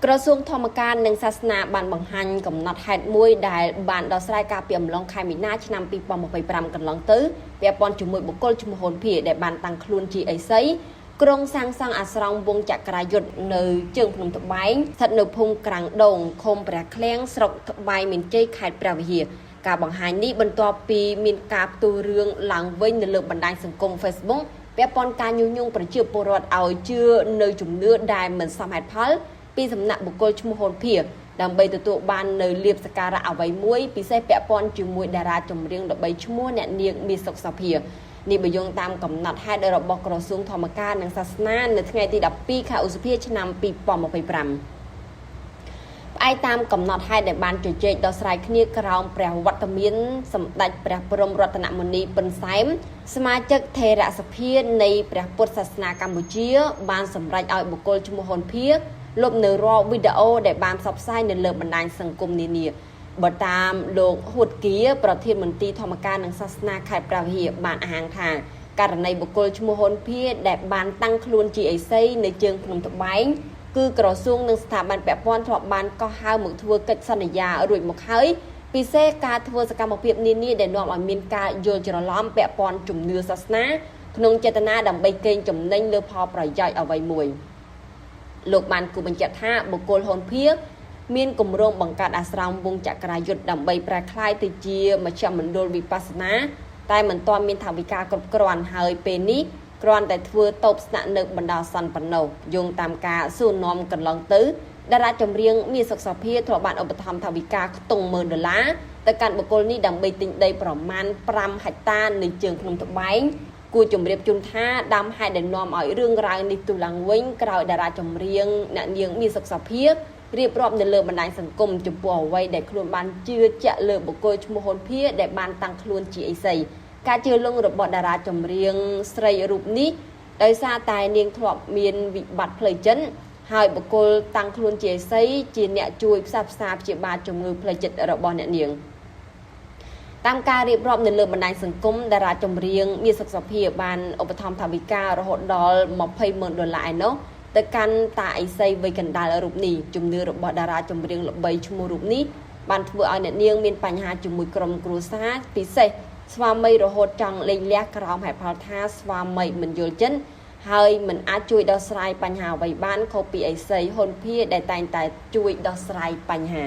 ក្រសួងធម្មការនិងសាសនាបានបង្ហាញកំណត់ហេតុមួយដែលបានដោះស្រាយការពីអំឡុងខែមីនាឆ្នាំ2025កន្លងទៅពាក់ព័ន្ធជាមួយបុគ្គលឈ្មោះហ៊ុនភៀដែលបានតាំងខ្លួនជាអេសីក្រុងសាងសង់អាស្រមវងចក្រាយុទ្ធនៅជើងភ្នំត្បែងស្ថិតនៅភូមិក្រាំងដងឃុំព្រះឃ្លាំងស្រុកត្បែងមានជ័យខេត្តព្រះវិហារការបង្ហាញនេះបន្ទាប់ពីមានការផ្ទុះរឿងឡើងវិញនៅលើបណ្ដាញសង្គម Facebook ពាក់ព័ន្ធការញុះញង់ប្រជាពលរដ្ឋឲ្យជឿនៅជំនឿដែលមិនសមហេតុផលពីសំណាក់បុគ្គលឈ្មោះហ៊ុនភៀដើម្បីទទួលបាននៅលៀបសក្ការៈអ្វីមួយពិសេសពាក់ព័ន្ធជាមួយតារាចម្រៀងល្បីឈ្មោះអ្នកនាងមាសសុខសភានេះបើយោងតាមកំណត់ហេតុរបស់ក្រសួងធម្មការនិងសាសនានៅថ្ងៃទី12ខែឧសភាឆ្នាំ2025ផ្អែកតាមកំណត់ហេតុដែលបានជជែកដោះស្រាយគ្នាក្រោមព្រះវត្តមានសម្ដេចព្រះបរមរតនមុនីពិនសែមសមាជិកថេរសភានៃព្រះពុទ្ធសាសនាកម្ពុជាបានសម្រេចឲ្យបុគ្គលឈ្មោះហ៊ុនភៀលុបនៅរាល់វីដេអូដែលបានផ្សព្វផ្សាយនៅលើបណ្ដាញសង្គមនានាបើតាមលោកហួតគៀប្រធានមន្ត្រីធម្មការនិងសាសនាខេត្តព្រះវិហារបានអះអាងថាករណីបុគ្គលឈ្មោះហ៊ុនភៀដែលបានតាំងខ្លួនជាអេសីនៅជើងភ្នំត្បែងគឺក្រសួងនិងស្ថាប័នពាក់ព័ន្ធធ្លាប់បានកោះហៅមកធ្វើកិច្ចសន្យារួចមកហើយពិសេសការធ្វើសកម្មភាពនានាដែលនាំឲ្យមានការយល់ច្រឡំពាក់ព័ន្ធជំនឿសាសនាក្នុងចេតនាដើម្បីកេងចំណេញលើផលប្រយោជន៍អ្វីមួយលោកបានគូបញ្ជាក់ថាបុគ្គលហ៊ុនភៀមានគម្រោងបង្កើតអាស្រមវងចក្រាយុទ្ធដើម្បីប្រែក្លាយទៅជាមជ្ឈមណ្ឌលវិបស្សនាតែមិនទាន់មានថវិកាគ្រប់គ្រាន់ហើយពេលនេះគ្រាន់តែធ្វើតូបស្នាក់នៅបណ្ដោះអាសន្នប៉ុណ្ណោះយោងតាមការសួរនាំកន្លងទៅតារាចម្រៀងមាសសុខសភាធ្លាប់បានឧបត្ថម្ភថវិកាខ្ទង់$1,000ទៅកាន់បុគ្គលនេះដើម្បីទិញដីប្រមាណ5ហិកតានៅជើងភ្នំត្បែងគួរជម្រាបជូនថាដើមហេតុដែលនាំឲ្យរឿងរ៉ាវនេះទុះឡើងវិញក្រោយតារាចម្រៀងអ្នកនាងមាសសុខសភារៀបរាប់នៅលើបណ្ដាញសង្គមចំពោះអ្វីដែលខ្លួនបានជឿជាក់លើបុគ្គលឈ្មោះហ៊ុនភៀដែលបានតាំងខ្លួនជាអេសីការជឿលងរបស់តារាចម្រៀងស្រីរូបនេះដោយសារតែនាងធ្លាប់មានវិបត្តិផ្លូវចិត្តហើយបុគ្គលតាំងខ្លួនជាអេសីជាអ្នកជួយផ្សះផ្សាព្យាបាលជំងឺផ្លូវចិត្តរបស់អ្នកនាងតាមការរៀបរាប់នៅលើបណ្ដាញសង្គមតារាចម្រៀងមាសសុខសភាបានឧបត្ថម្ភថវិការហូតដល់$20,000ឯណោះទៅកាន់តាអេសីវ័យកណ្ដាលរូបនេះជំនឿរបស់តារាចម្រៀងល្បីឈ្មោះរូបនេះបានធ្វើឲ្យអ្នកនាងមានបញ្ហាជាមួយក្រុមគ្រួសារពិសេសស្វាមីរហូតចង់លែងលះក្រោមហេតុផលថាស្វាមីមិនយល់ចិត្តហើយមិនអាចជួយដោះស្រាយបញ្ហាអ្វីបានខុសពីអេសីហ៊ុនភៀដែលតែងតែជួយដោះស្រាយបញ្ហា